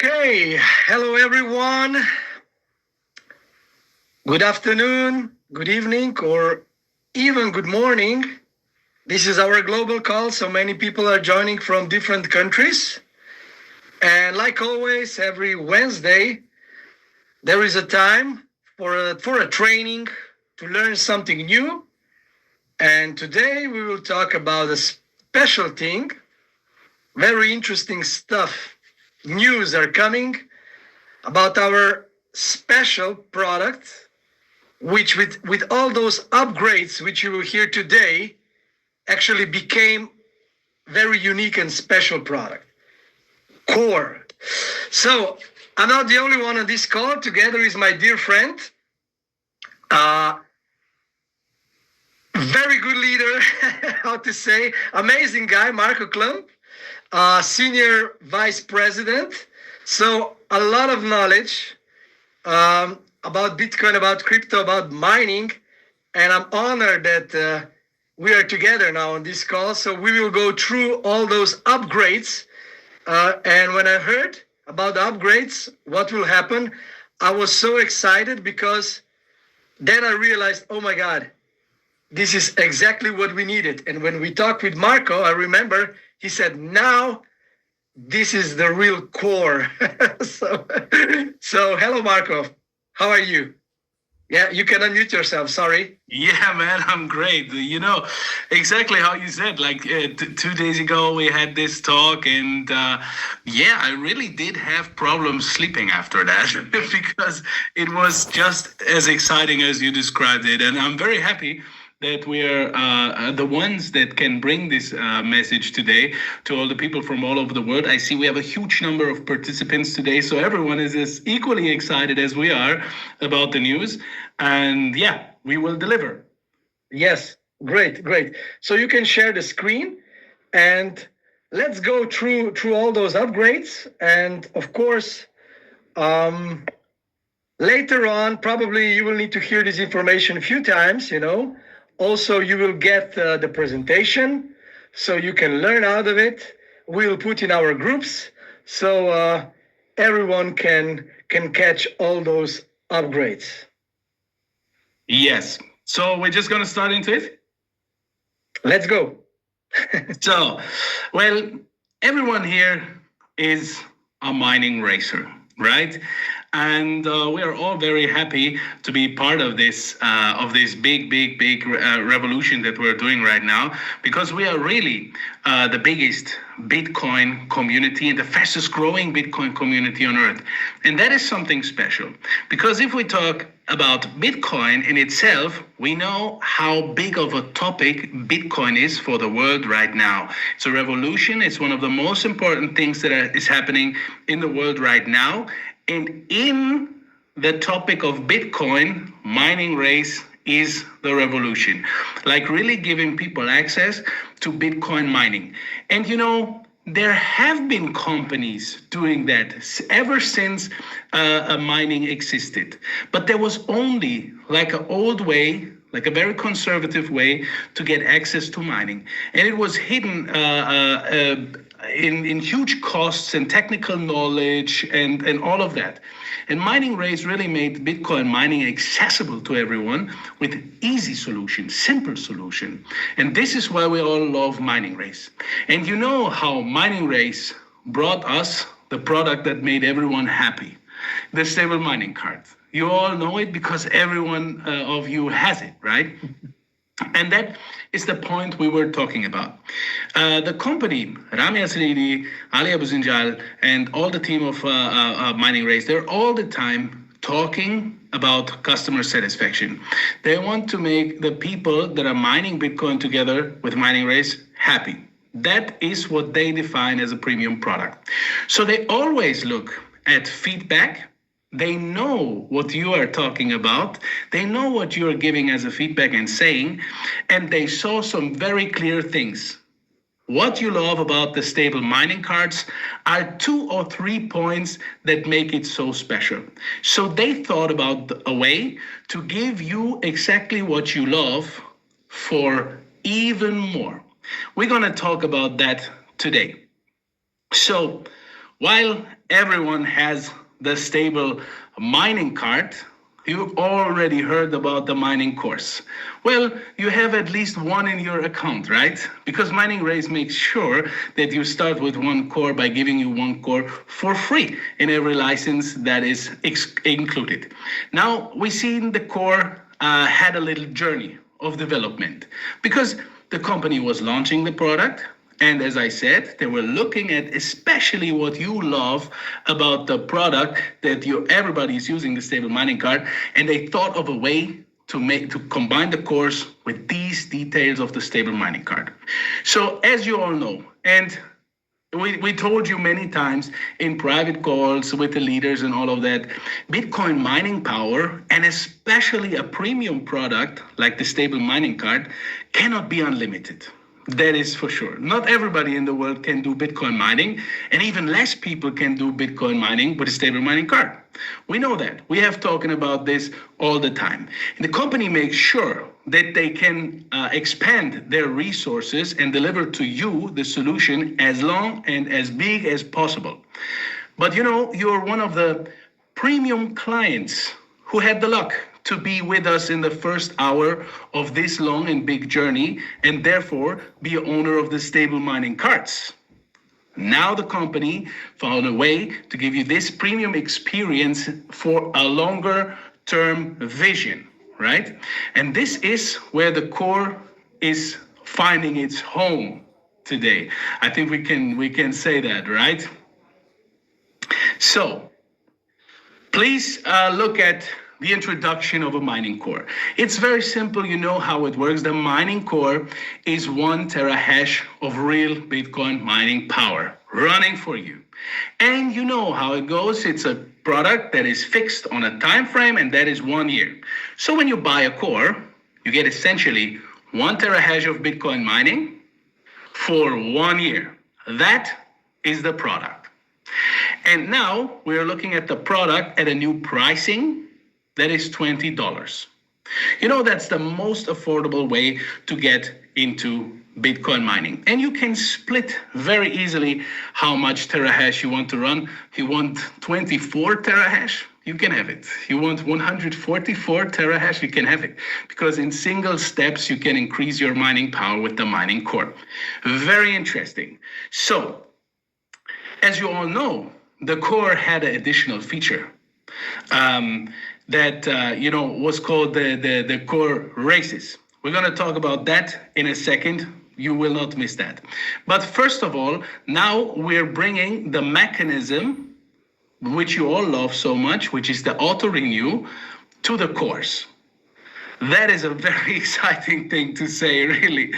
Okay, hello everyone. Good afternoon, good evening, or even good morning. This is our global call, so many people are joining from different countries. And like always, every Wednesday, there is a time for a training to learn something new. And today we will talk about a special thing, very interesting stuff. News are coming about our special product, which with all those upgrades which you will hear today, actually became very unique and special product. Core. So I'm not the only one on this call. Together is my dear friend, very good leader, how to say, amazing guy, Marco Klump. Senior Vice President. So a lot of knowledge about Bitcoin, about crypto, about mining. And I'm honored that we are together now on this call. So we will go through all those upgrades. And when I heard about the upgrades, what will happen, I was so excited because then I realized, oh my God, this is exactly what we needed. And when we talked with Marco, I remember he said, now this is the real core. so hello, Marco. How are you? Yeah, you can unmute yourself. Sorry. Yeah, man, I'm great. You know, exactly how you said, like 2 days ago, we had this talk and yeah, I really did have problems sleeping after that because it was just as exciting as you described it. And I'm very happy that we are the ones that can bring this message today to all the people from all over the world. I see we have a huge number of participants today, so everyone is as equally excited as we are about the news. And yeah, we will deliver. Yes, great. So you can share the screen and let's go through all those upgrades. And of course, later on, probably you will need to hear this information a few times, you know. Also, you will get the presentation, so you can learn out of it. We'll put in our groups, so everyone can catch all those upgrades. Yes. So we're just going to start into it? Let's go. So, well, everyone here is a mining racer, right? And we are all very happy to be part of this big revolution that we're doing right now, because we are really the biggest Bitcoin community and the fastest growing Bitcoin community on earth. And that is something special, because if we talk about Bitcoin in itself, we know how big of a topic Bitcoin is for the world right now. It's a revolution. It's one of the most important things that is happening in the world right now. And in the topic of Bitcoin, mining race is the revolution, like really giving people access to Bitcoin mining. And you know, there have been companies doing that ever since mining existed, but there was only like an old way, like a very conservative way to get access to mining. And it was hidden in huge costs and technical knowledge and all of that. And mining race really made Bitcoin mining accessible to everyone with easy solution, simple solution. And this is why we all love mining race. And you know how mining race brought us the product that made everyone happy, the stable mining card. You all know it because everyone of you has it, right? And that is the point we were talking about. The company, Rami Asridi, Ali Abuzinjal, and all the team of Mining Race, they're all the time talking about customer satisfaction. They want to make the people that are mining Bitcoin together with Mining Race happy. That is what they define as a premium product. So they always look at feedback. They know what you are talking about. They know what you are giving as a feedback and saying, and they saw some very clear things. What you love about the stable mining cards are 2 or 3 points that make it so special. So they thought about a way to give you exactly what you love for even more. We're going to talk about that today. So While everyone has the stable mining card, you already heard about the mining course. Well, you have at least one in your account, right? Because Mining Race makes sure that you start with one core by giving you one core for free in every license that is included. Now, we see the core had a little journey of development because the company was launching the product. And as I said, they were looking at especially what you love about the product that everybody is using the stable mining card, and they thought of a way to combine the course with these details of the stable mining card. So as you all know, and we told you many times in private calls with the leaders and all of that, Bitcoin mining power, and especially a premium product like the stable mining card, cannot be unlimited. That is for sure. Not everybody in the world can do Bitcoin mining, and even less people can do Bitcoin mining with a stable mining card. We know that. We have talking about this all the time. And the company makes sure that they can expand their resources and deliver to you the solution as long and as big as possible. But you're one of the premium clients who had the luck to be with us in the first hour of this long and big journey, and therefore be an owner of the stable mining cards. Now the company found a way to give you this premium experience for a longer term vision, right? And this is where the core is finding its home today. I think we can say that, right? So please look at the introduction of a mining core. It's very simple. You know how it works. The mining core is 1 terahash of real Bitcoin mining power running for you. And you know how it goes. It's a product that is fixed on a time frame, and that is 1 year. So when you buy a core, you get essentially 1 terahash of Bitcoin mining for 1 year. That is the product. And now we're looking at the product at a new pricing that is $20. That's the most affordable way to get into Bitcoin mining. And you can split very easily how much terahash you want to run. If you want 24 terahash, you can have it. You want 144 terahash, you can have it. Because in single steps, you can increase your mining power with the mining core. Very interesting. So, as you all know, the core had an additional feature. That was called the core races. We're going to talk about that in a second. You will not miss that. But first of all, now we're bringing the mechanism which you all love so much, which is the auto renew, to the course. That is a very exciting thing to say, really.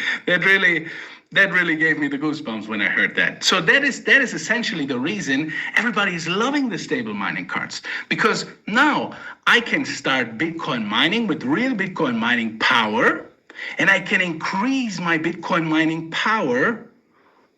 That really gave me the goosebumps when I heard that. So that is essentially the reason everybody is loving the stable mining cards, because now I can start Bitcoin mining with real Bitcoin mining power, and I can increase my Bitcoin mining power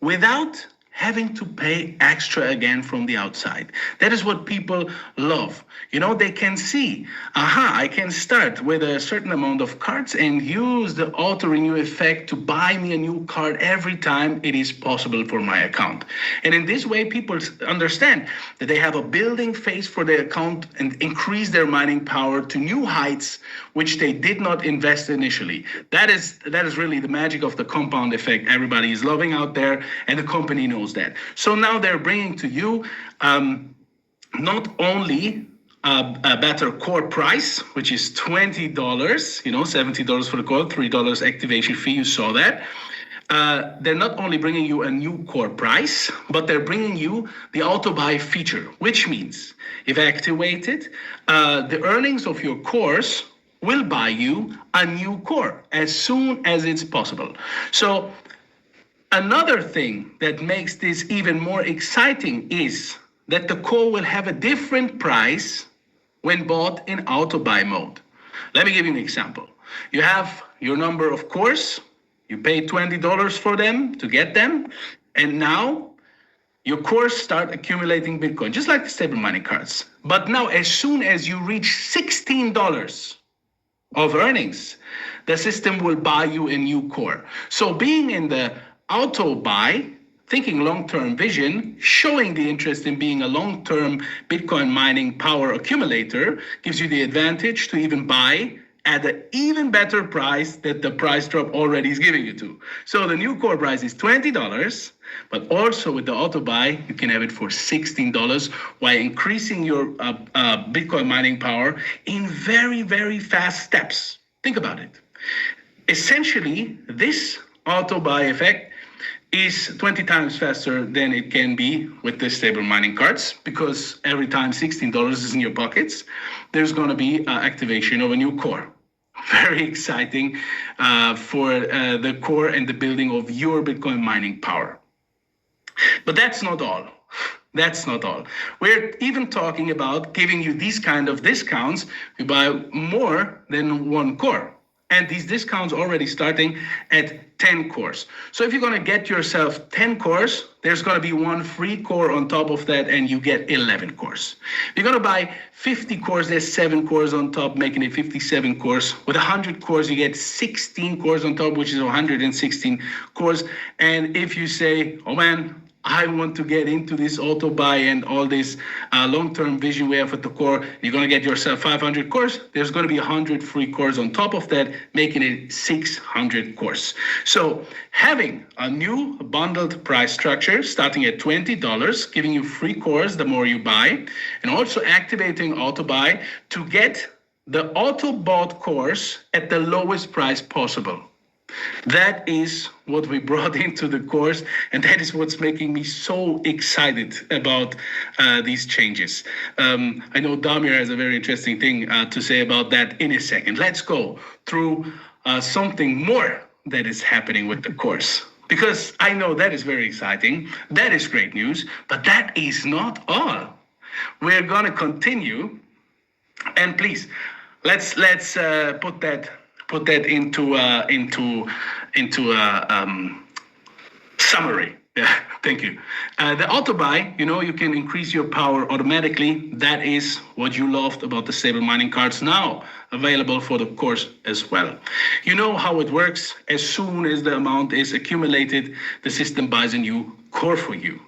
without having to pay extra again from the outside. That is what people love. They can see, I can start with a certain amount of cards and use the auto renew effect to buy me a new card every time it is possible for my account. And in this way, people understand that they have a building phase for their account and increase their mining power to new heights, which they did not invest initially. That is really the magic of the compound effect everybody is loving out there, and the company knows that. So now they're bringing to you not only a better core price, which is $20, $70 for the core, $3 activation fee, you saw that. They're not only bringing you a new core price, but they're bringing you the auto buy feature, which means if activated, the earnings of your course will buy you a new core as soon as it's possible. So another thing that makes this even more exciting is that the core will have a different price when bought in auto buy mode. Let me give you an example. You have your number of cores, you pay $20 for them to get them, and now your cores start accumulating Bitcoin, just like the stable mining cards. But now, as soon as you reach $16 of earnings, the system will buy you a new core. So being in the auto buy thinking long-term vision, showing the interest in being a long-term Bitcoin mining power accumulator gives you the advantage to even buy at an even better price that the price drop already is giving you to. So the new core price is $20, but also with the auto buy, you can have it for $16 while increasing your Bitcoin mining power in very, very fast steps. Think about it. Essentially, this auto buy effect is 20 times faster than it can be with the stable mining cards, because every time $16 is in your pockets, there's going to be activation of a new core. Very exciting for the core and the building of your Bitcoin mining power. But that's not all. That's not all. We're even talking about giving you these kind of discounts if you buy more than one core. And these discounts already starting at 10 cores. So if you're going to get yourself 10 cores, there's going to be one free core on top of that, and you get 11 cores. If you're going to buy 50 cores, there's 7 cores on top, making it 57 cores. With 100 cores, you get 16 cores on top, which is 116 cores. And if you say, oh man, I want to get into this auto buy and all this long-term vision we have at the core, you're going to get yourself 500 cores. There's going to be 100 free cores on top of that, making it 600 cores. So having a new bundled price structure starting at $20, giving you free cores the more you buy, and also activating auto buy to get the auto bought cores at the lowest price possible. That is what we brought into the course, and that is what's making me so excited about these changes. I know Damir has a very interesting thing to say about that in a second. Let's go through something more that is happening with the course, because I know that is very exciting. That is great news, but that is not all. We're going to continue, and please, let's put that into summary. Yeah, thank you. The auto buy, you can increase your power automatically. That is what you loved about the stable mining cards, now available for the course as well. You know how it works. As soon as the amount is accumulated, the system buys a new core for you.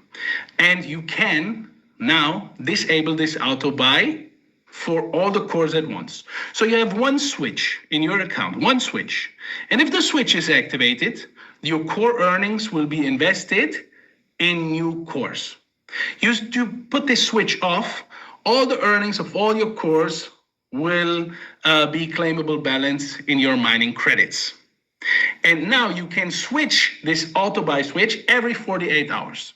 And you can now disable this auto buy for all the cores at once. So you have one switch in your account, one switch. And if the switch is activated, your core earnings will be invested in new cores. You put this switch off, all the earnings of all your cores will be claimable balance in your mining credits. And now you can switch this auto buy switch every 48 hours.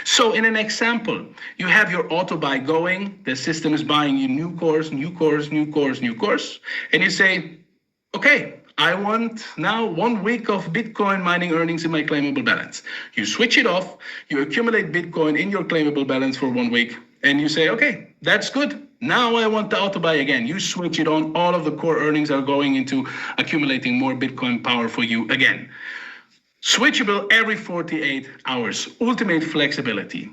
So in an example, you have your auto buy going, the system is buying you new cores, and you say, okay, I want now 1 week of Bitcoin mining earnings in my claimable balance. You switch it off, you accumulate Bitcoin in your claimable balance for 1 week, and you say, okay, that's good. Now I want the auto buy again. You switch it on, all of the core earnings are going into accumulating more Bitcoin power for you again. Switchable every 48 hours, ultimate flexibility.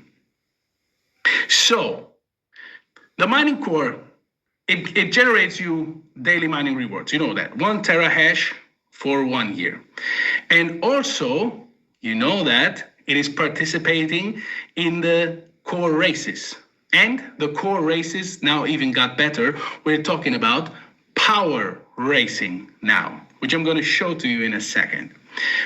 So the mining core, it generates you daily mining rewards. You know that, 1 terahash for 1 year. And also, you know that it is participating in the core races. And the core races now even got better. We're talking about power racing now, which I'm going to show to you in a second.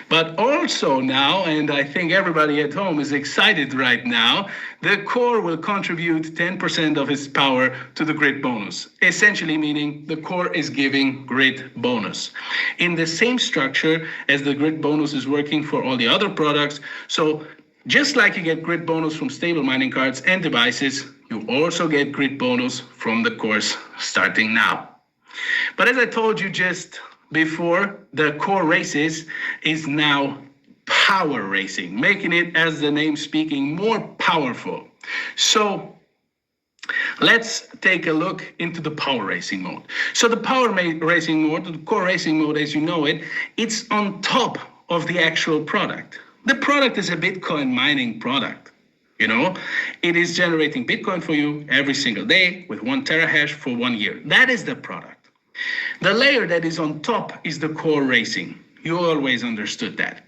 But also now, and I think everybody at home is excited right now, the core will contribute 10% of its power to the grid bonus, essentially meaning the core is giving grid bonus in the same structure as the grid bonus is working for all the other products. So just like you get grid bonus from stable mining cards and devices, you also get grid bonus from the cores starting now. But as I told you just before, the core races is now power racing, making it, as the name speaking, more powerful. So let's take a look into the power racing mode. So the power racing mode, the core racing mode as you know it, it's on top of the actual product. The product is a Bitcoin mining product. It is generating Bitcoin for you every single day with 1 terahash for 1 year. That is the product. The layer that is on top is the core racing. You always understood that.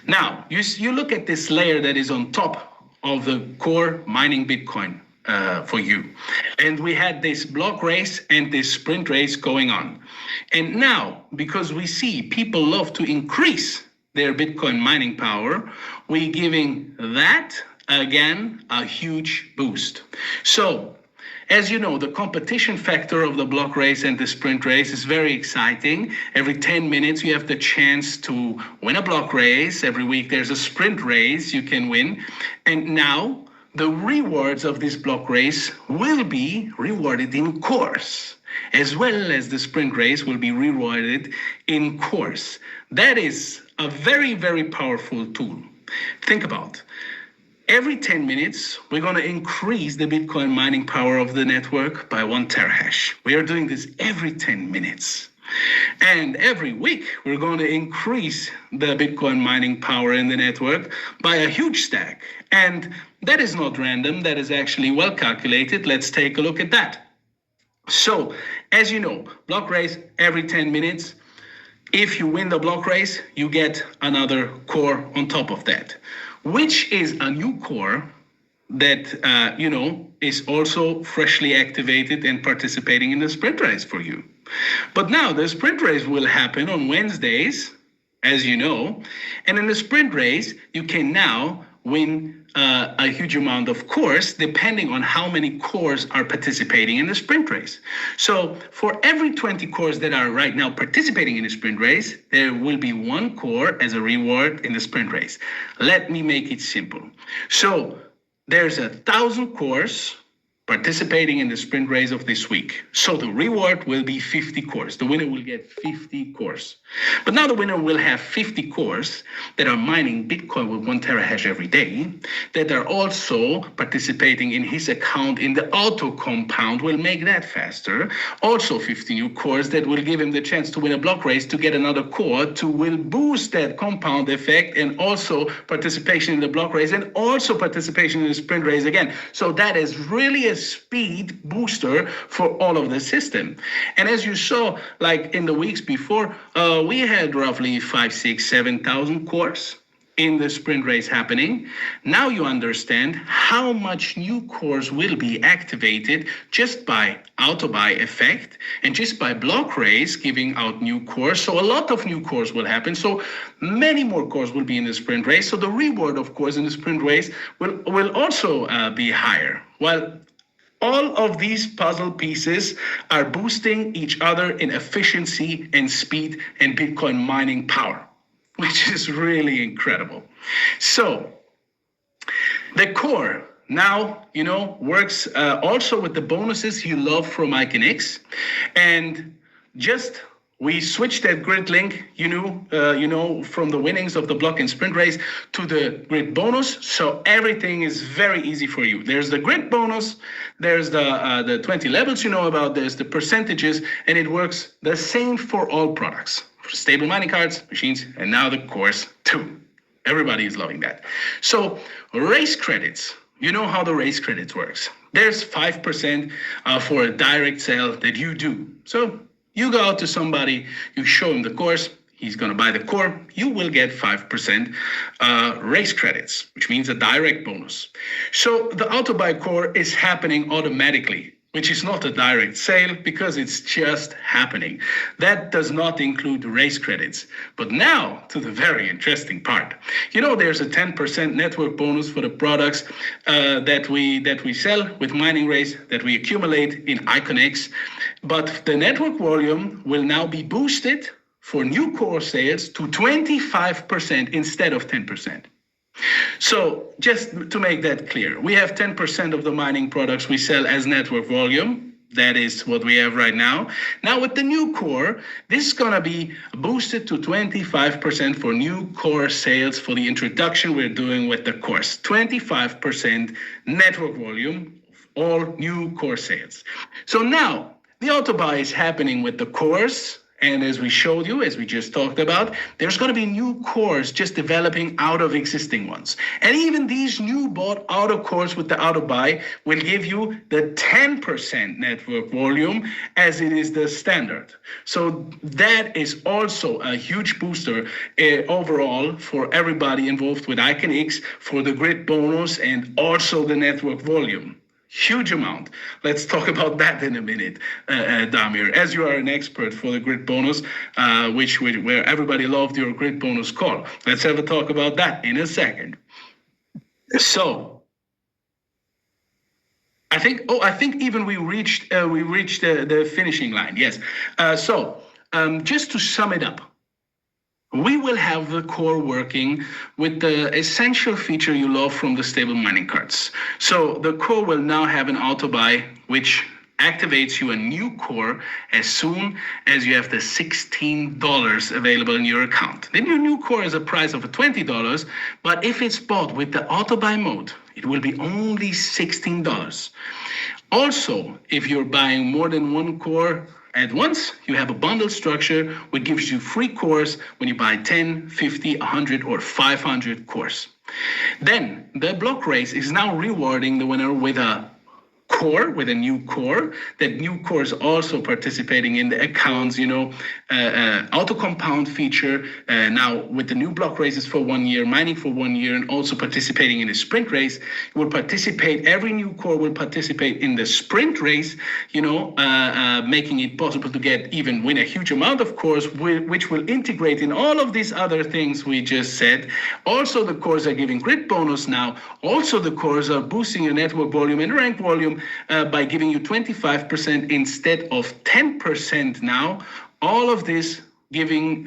Now, you look at this layer that is on top of the core mining Bitcoin for you. And we had this block race and this sprint race going on. And now, because we see people love to increase their Bitcoin mining power, we're giving that, again, a huge boost. So, as you know, the competition factor of the block race and the sprint race is very exciting. Every 10 minutes, you have the chance to win a block race. Every week, there's a sprint race you can win. And now, the rewards of this block race will be rewarded in course, as well as the sprint race will be rewarded in course. That is a very, very powerful tool. Think about it. Every 10 minutes, we're going to increase the Bitcoin mining power of the network by 1 terahash. We are doing this every 10 minutes. And every week, we're going to increase the Bitcoin mining power in the network by a huge stack. And that is not random. That is actually well calculated. Let's take a look at that. So, as you know, block race every 10 minutes. If you win the block race, you get another core on top of that, which is a new core that, is also freshly activated and participating in the sprint race for you. But now the sprint race will happen on Wednesdays, as you know, and in the sprint race, you can now win a huge amount of cores depending on how many cores are participating in the sprint race. So for every 20 cores that are right now participating in the sprint race, there will be 1 core as a reward in the sprint race. Let me make it simple. So there's 1,000 cores participating in the sprint race of this week. So the reward will be 50 cores. The winner will get 50 cores. But now the winner will have 50 cores that are mining Bitcoin with 1 terahash every day, that are also participating in his account in the auto compound, will make that faster. Also 50 new cores that will give him the chance to win a block race to get another core to will boost that compound effect, and also participation in the block race and also participation in the sprint race again. So that is really a speed booster for all of the system. And as you saw, like in the weeks before, we had roughly 5, 6, 7,000 cores in the sprint race happening. Now you understand how much new cores will be activated just by auto-buy effect and just by block race giving out new cores. So a lot of new cores will happen. So many more cores will be in the sprint race. So the reward, of course, in the sprint race will also be higher. Well, all of these puzzle pieces are boosting each other in efficiency and speed and Bitcoin mining power, which is really incredible. So the core now, works also with the bonuses you love from Icon-X. And just we switched that grid link, from the winnings of the block and sprint race to the grid bonus. So everything is very easy for you. There's the grid bonus, there's the 20 levels about, there's the percentages, and it works the same for all products, for stable mining cards, machines, and now the cores too. Everybody is loving that. So race credits, you know how the race credits works. There's 5% for a direct sale that you do. So you go out to somebody, you show him the course, he's going to buy the core, you will get 5% race credits, which means a direct bonus. So the auto-buy core is happening automatically, which is not a direct sale because it's just happening. That does not include race credits. But now to the very interesting part. There's a 10% network bonus for the products that we sell with mining race that we accumulate in Icon-X. But the network volume will now be boosted for new core sales to 25% instead of 10%. So just to make that clear, we have 10% of the mining products we sell as network volume. That is what we have right now. Now with the new core, this is going to be boosted to 25% for new core sales for the introduction we're doing with the course. 25% network volume of all new core sales. So now the auto buy is happening with the course And as we showed you, as we just talked about, there's going to be new cores just developing out of existing ones. And even these new bought auto cores with the auto buy will give you the 10% network volume as it is the standard. So that is also a huge booster overall for everybody involved with IconX for the grid bonus and also the network volume. Huge amount. Let's talk about that in a minute, Damir, as you are an expert for the grid bonus, where everybody loved your grid bonus call. Let's have a talk about that in a second. So I think even we reached the finishing line. Yes. So just to sum it up, we will have the core working with the essential feature you love from the stable mining cards. So the core will now have an auto buy, which activates you a new core as soon as you have the $16 available in your account. Then your new core is a price of $20, but if it's bought with the auto buy mode, it will be only $16. Also, if you're buying more than one core at once, you have a bundle structure which gives you free cores when you buy 10, 50, 100, or 500 cores. Then the block race is now rewarding the winner with a core, with a new core. That new core is also participating in the accounts, auto compound feature. Now with the new block races for 1 year, mining for 1 year, and also participating in a sprint race, you will participate. Every new core will participate in the sprint race, making it possible to win a huge amount of cores, which will integrate in all of these other things we just said. Also, the cores are giving grid bonus now. Also, the cores are boosting your network volume and rank volume by giving you 25% instead of 10% now. All of this giving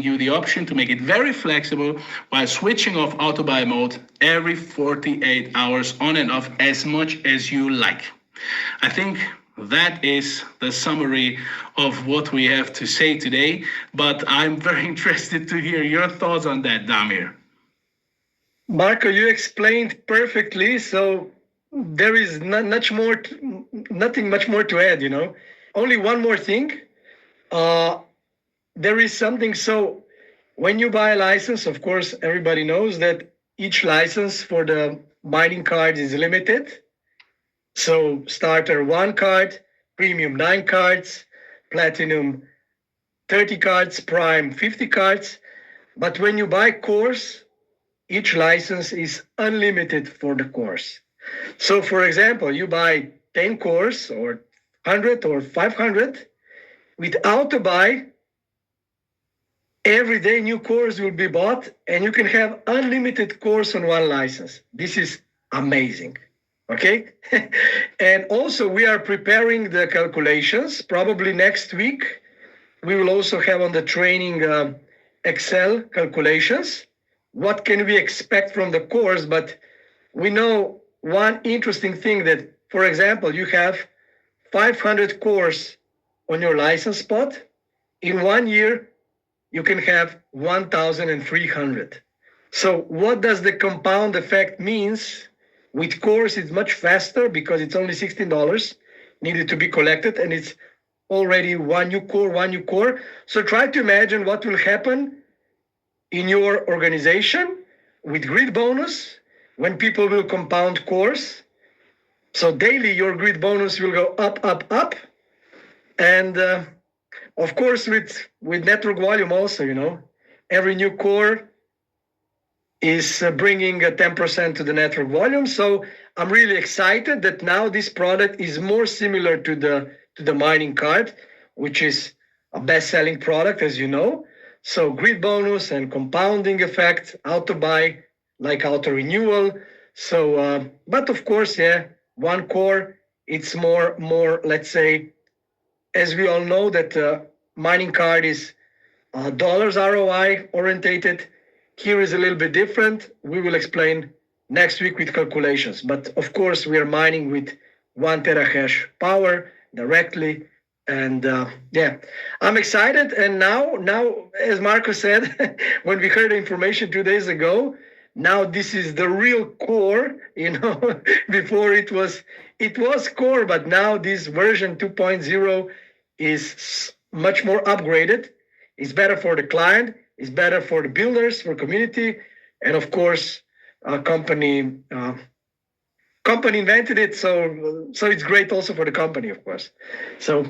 you the option to make it very flexible while switching off auto buy mode every 48 hours on and off as much as you like. I think that is the summary of what we have to say today, but I'm very interested to hear your thoughts on that, Damir. Marco, you explained perfectly, so there is nothing much more to add, Only one more thing. There is something, so when you buy a license, of course, everybody knows that each license for the mining cards is limited. So starter 1 card, premium 9 cards, platinum 30 cards, prime 50 cards. But when you buy cores, each license is unlimited for the cores. So for example, you buy 10 cores or 100 or 500, with auto buy, every day new cores will be bought and you can have unlimited cores on one license. This is amazing. Okay. And also we are preparing the calculations. Probably next week, we will also have on the training Excel calculations. What can we expect from the cores? But we know one interesting thing that, for example, you have 500 cores on your license spot. In 1 year, you can have 1,300. So what does the compound effect means? With cores, it's much faster because it's only $16 needed to be collected, and it's already one new core. So try to imagine what will happen in your organization with grid bonus when people will compound cores. So daily, your grid bonus will go up. And of course, with network volume also, every new core is bringing a 10% to the network volume. So I'm really excited that now this product is more similar to the mining card, which is a best-selling product, as you know. So grid bonus and compounding effect, auto buy, like auto renewal. So, but of course, one core, it's more, let's say, as we all know that mining card is dollars ROI orientated. Here is a little bit different. We will explain next week with calculations. But of course, we are mining with 1 terahash power directly. And I'm excited. And now, as Marco said, when we heard the information 2 days ago, now this is the real core, before it was core, but now this version 2.0 is much more upgraded. It's better for the client. It's better for the builders, for community, and of course, company invented it, so it's great also for the company, of course. So,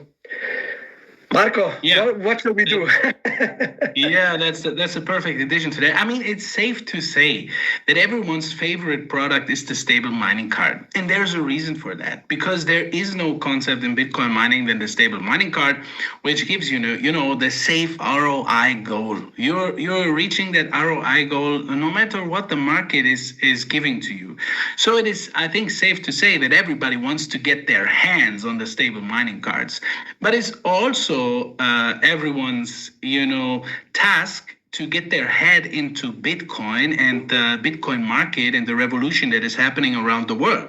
Marco, what shall we do? Yeah, that's a perfect addition to that. I mean, it's safe to say that everyone's favorite product is the stable mining card. And there's a reason for that, because there is no concept in Bitcoin mining than the stable mining card, which gives you the safe ROI goal. You're reaching that ROI goal no matter what the market is giving to you. So it is, I think, safe to say that everybody wants to get their hands on the stable mining cards. But it's also everyone's task to get their head into Bitcoin and the Bitcoin market and the revolution that is happening around the world.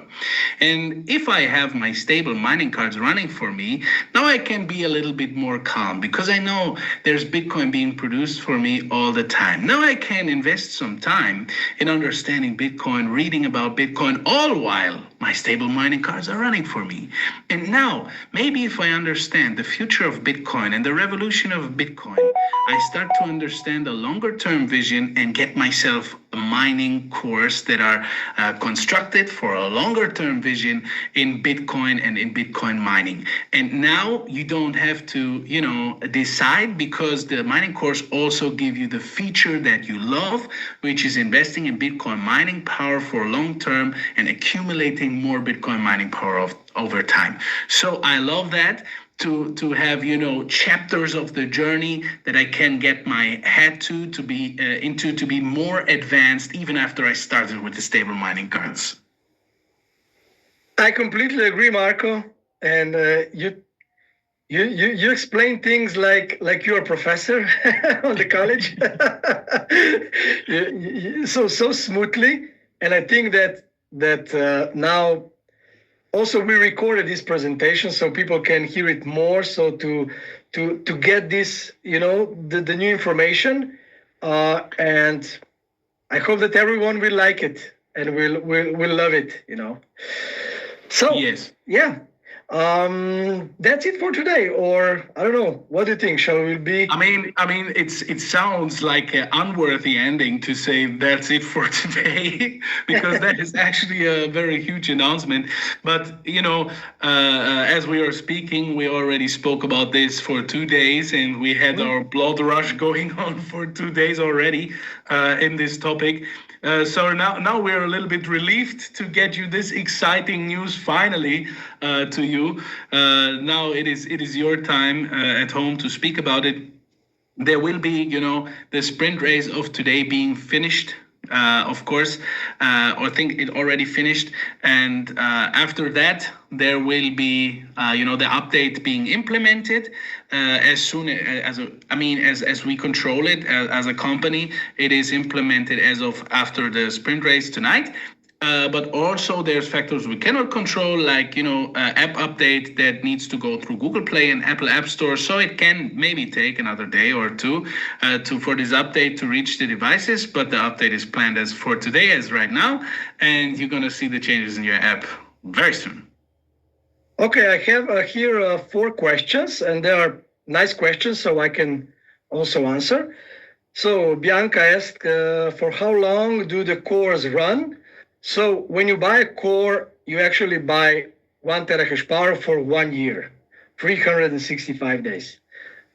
And if I have my stable mining cards running for me, now I can be a little bit more calm because I know there's Bitcoin being produced for me all the time. Now I can invest some time in understanding Bitcoin, reading about Bitcoin, all while my stable mining cards are running for me. And now, maybe if I understand the future of Bitcoin and the revolution of Bitcoin, I start to understand the longer term vision and get myself a mining course that are constructed for a longer term vision in Bitcoin and in Bitcoin mining. And now you don't have to, decide, because the mining course also give you the feature that you love, which is investing in Bitcoin mining power for long term and accumulating more Bitcoin mining power over time. So I love that. To have chapters of the journey that I can get my head to be more advanced even after I started with the stable mining cards. I completely agree, Marco. And you explain things like you're a professor on the college, so smoothly. And I think that now. Also, we recorded this presentation so people can hear it more. So to get this, the new information, and I hope that everyone will like it and will love it. So yes, yeah. That's it for today, or I don't know. What do you think? Shall we be? I mean, it sounds like an unworthy ending to say that's it for today, because that is actually a very huge announcement. But as we are speaking, we already spoke about this for 2 days, and we had our blood rush going on for 2 days already in this topic. So now we're a little bit relieved to get you this exciting news finally to you. Now it is your time at home to speak about it. There will be, the sprint race of today being finished. Of course, I think it already finished, and after that there will be the update being implemented as soon as we control it as a company. It is implemented as of after the sprint race tonight. But also there's factors we cannot control, like app update that needs to go through Google Play and Apple App Store. So it can maybe take another day or two for this update to reach the devices. But the update is planned as for today, as right now, and you're gonna see the changes in your app very soon. Okay, I have here 4 questions, and they are nice questions, so I can also answer. So Bianca asked, for how long do the cores run? So when you buy a core, you actually buy 1 terahash power for 1 year, 365 days.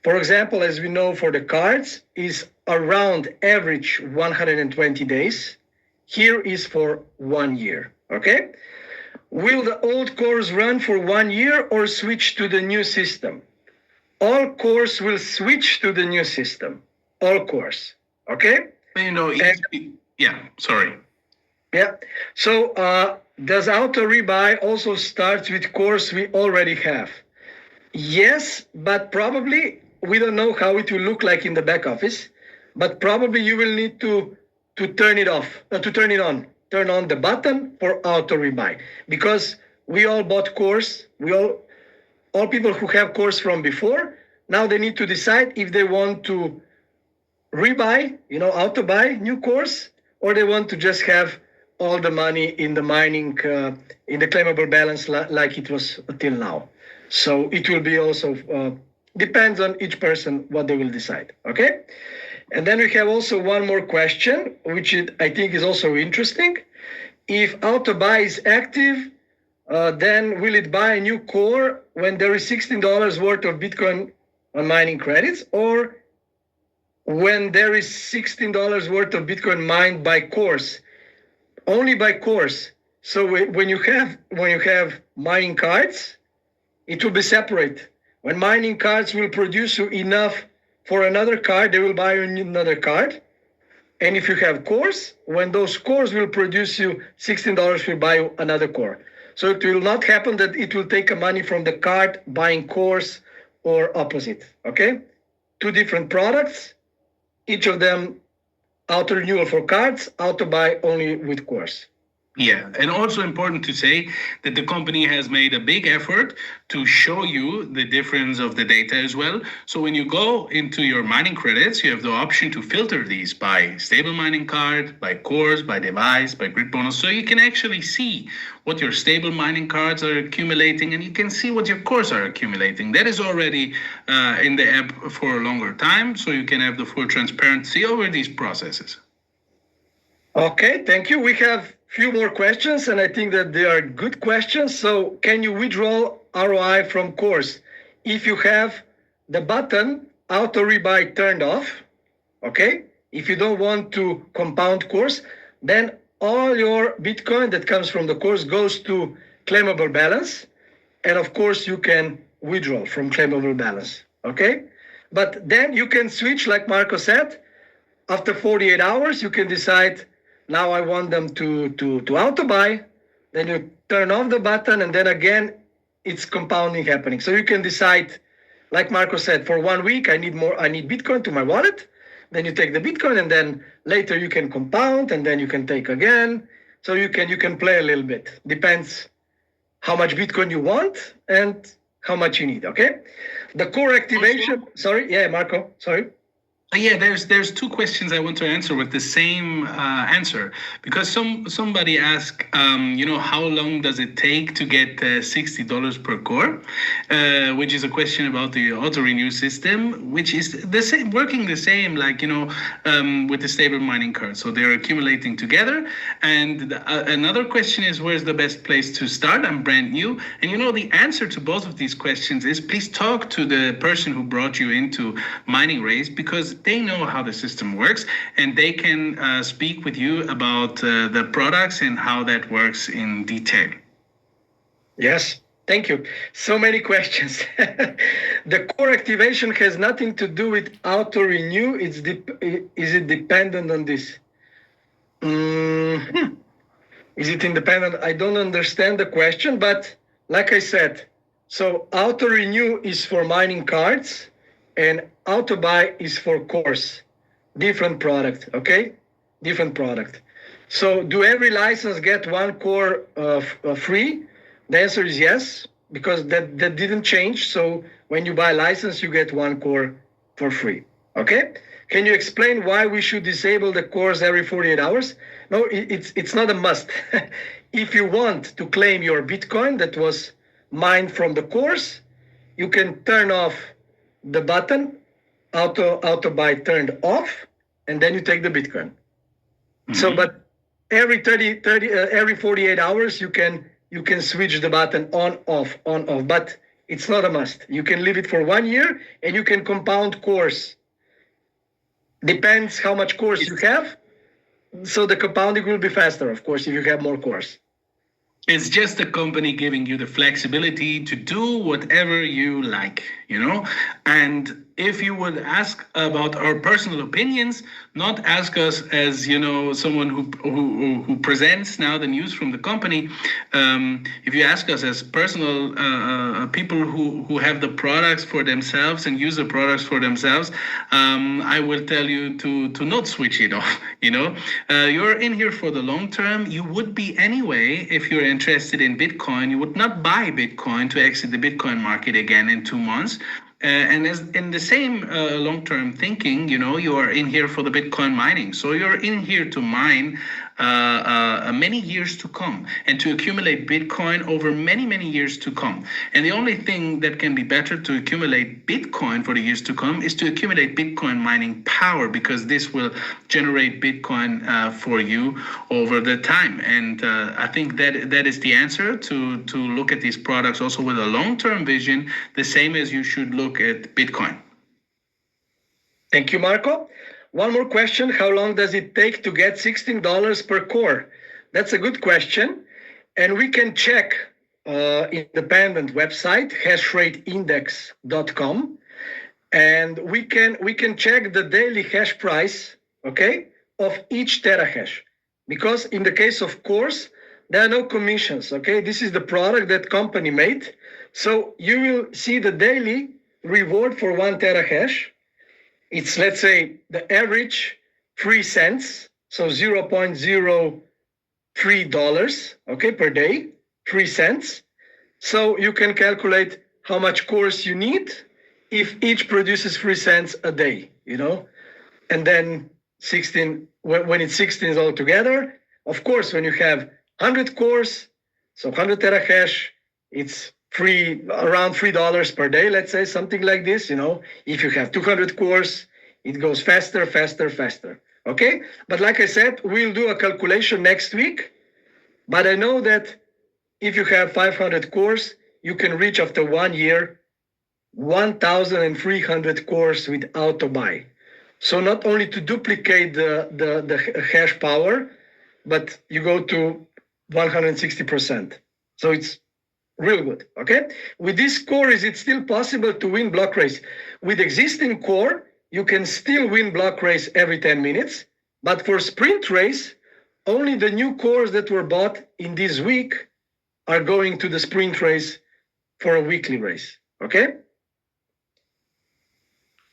For example, as we know, for the cards is around average 120 days. Here is for 1 year, okay? Will the old cores run for 1 year or switch to the new system? All cores will switch to the new system, all cores, okay? Sorry. Yeah. So does auto rebuy also start with cores we already have? Yes, but probably we don't know how it will look like in the back office, but probably you will need to turn it off, to turn it on. Turn on the button for auto rebuy, because we all bought cores. All people who have cores from before, now they need to decide if they want to rebuy, auto buy new cores, or they want to just have all the money in the mining, in the claimable balance like it was till now. So it will be also Depends on each person what they will decide. Okay. And then we have also one more question, which I think is also interesting. If auto buy is active, then will it buy a new core when there is $16 worth of Bitcoin on mining credits, or when there is $16 worth of Bitcoin mined by cores? Only by cores. So when you have mining cards, it will be separate. When mining cards will produce you enough for another card, they will buy you another card. And if you have cores, when those cores will produce you $16, will buy you another core. So it will not happen that it will take money from the card buying cores or opposite. Okay? Two different products, each of them auto renewal for cards, auto buy only with cores. Yeah, and also important to say that the company has made a big effort to show you the difference of the data as well. So when you go into your mining credits, you have the option to filter these by stable mining card, by cores, by device, by grid bonus. So you can actually see what your stable mining cards are accumulating, and you can see what your cores are accumulating. That is already in the app for a longer time, so you can have the full transparency over these processes. Okay, thank you. We have few more questions, and I think that they are good questions. So can you withdraw ROI from cores if you have the button auto rebuy turned off? Okay, if you don't want to compound cores, then all your Bitcoin that comes from the cores goes to claimable balance, and of course you can withdraw from claimable balance. Okay, but then you can switch, like Marco said. After 48 hours, you can decide, now I want them to auto buy. Then you turn off the button, and then again, it's compounding happening. So you can decide, like Marco said, for 1 week, I need Bitcoin to my wallet. Then you take the Bitcoin, and then later you can compound, and then you can take again. So you can play a little bit. Depends how much Bitcoin you want and how much you need. Okay. The core activation. Sorry. Yeah, Marco. Sorry. Yeah, there's two questions I want to answer with the same answer, because somebody asked, how long does it take to get $60 per core, which is a question about the auto renew system, which is the same, working the same, like with the stable mining card. So they're accumulating together. And another question is, where's the best place to start? I'm brand new, and the answer to both of these questions is, please talk to the person who brought you into Mining Race, because they know how the system works, and they can speak with you about the products and how that works in detail. Yes, thank you. So many questions. The core activation has nothing to do with auto renew. Is it dependent on this? Is it independent? I don't understand the question, but like I said, so auto renew is for mining cards, and auto buy is for cores. Different product, okay? Different product. So do every license get one core free? The answer is yes, because that didn't change. So when you buy a license, you get one core for free, okay? Can you explain why we should disable the cores every 48 hours? No, it's not a must. If you want to claim your Bitcoin that was mined from the cores, you can turn off the button, auto buy turned off, and then you take the Bitcoin. Mm-hmm. So, but every 48 hours, you can switch the button on, off, but it's not a must. You can leave it for 1 year, and you can compound cores. Depends how much cores you have. So the compounding will be faster, of course, if you have more cores. It's just the company giving you the flexibility to do whatever you like, and if you would ask about our personal opinions, not ask us as someone who presents now the news from the company. If you ask us as personal people who have the products for themselves and use the products for themselves, I will tell you to not switch it off. You're in here for the long term. You would be anyway if you're interested in Bitcoin. You would not buy Bitcoin to exit the Bitcoin market again in 2 months. And as in the same long-term thinking, you are in here for the Bitcoin mining. So you're in here to mine many years to come, and to accumulate Bitcoin over many, many years to come. And the only thing that can be better to accumulate Bitcoin for the years to come is to accumulate Bitcoin mining power, because this will generate Bitcoin for you over the time. And I think that is the answer, to look at these products also with a long-term vision, the same as you should look at Bitcoin. Thank you, Marco. One more question. How long does it take to get $16 per core? That's a good question. And we can check independent website, hashrateindex.com. And we can check the daily hash price, okay, of each terahash. Because in the case of cores, there are no commissions, okay? This is the product that company made. So you will see the daily reward for 1 terahash. It's, let's say, the average 3 cents, so $0.03, okay, per day, 3 cents. So you can calculate how much cores you need if each produces 3 cents a day, you know, and then 16, when it's 16 altogether, of course, when you have 100 cores, so 100 terahash, it's around $3 per day, let's say, something like this, you know. If you have 200 cores, it goes faster, faster, faster, okay? But like I said, we'll do a calculation next week, but I know that if you have 500 cores, you can reach after 1 year 1,300 cores with auto buy. So not only to duplicate the hash power, but you go to 160%. So it's real good, okay? With this core, is it still possible to win block race? With existing core, you can still win block race every 10 minutes, but for sprint race, only the new cores that were bought in this week are going to the sprint race for a weekly race, okay?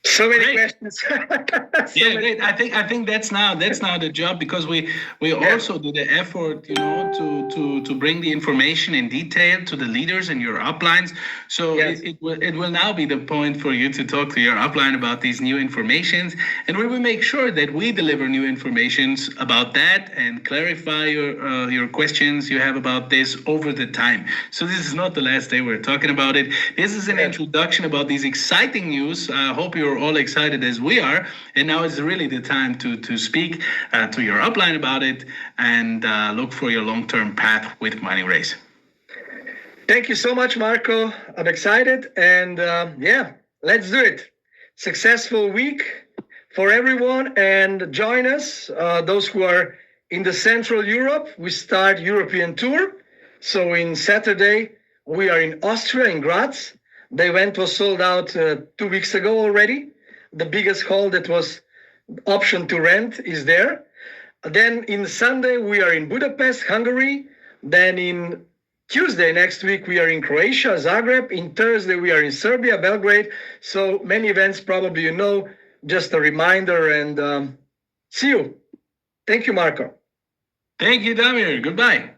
So many questions. Great. I think that's now the job, because we also do the effort, you know, to bring the information in detail to the leaders in your uplines. So it will now be the point for you to talk to your upline about these new informations, and we will make sure that we deliver new informations about that and clarify your questions you have about this over the time. So this is not the last day we're talking about it. This is an introduction about these exciting news. I hope you're all excited as we are, and now is really the time to speak to your upline about it and look for your long-term path with Mining Race. Thank you so much, Marco. I'm excited, and let's do it. Successful week for everyone, and join us, those who are in the Central Europe. We start European tour. So in Saturday, we are in Austria, in Graz. The event was sold out 2 weeks ago already. The biggest hall that was option to rent is there. Then in Sunday, we are in Budapest, Hungary. Then in Tuesday next week, we are in Croatia, Zagreb. In Thursday, we are in Serbia, Belgrade. So many events, probably you know. Just a reminder, and see you. Thank you, Marco. Thank you, Damir. Goodbye.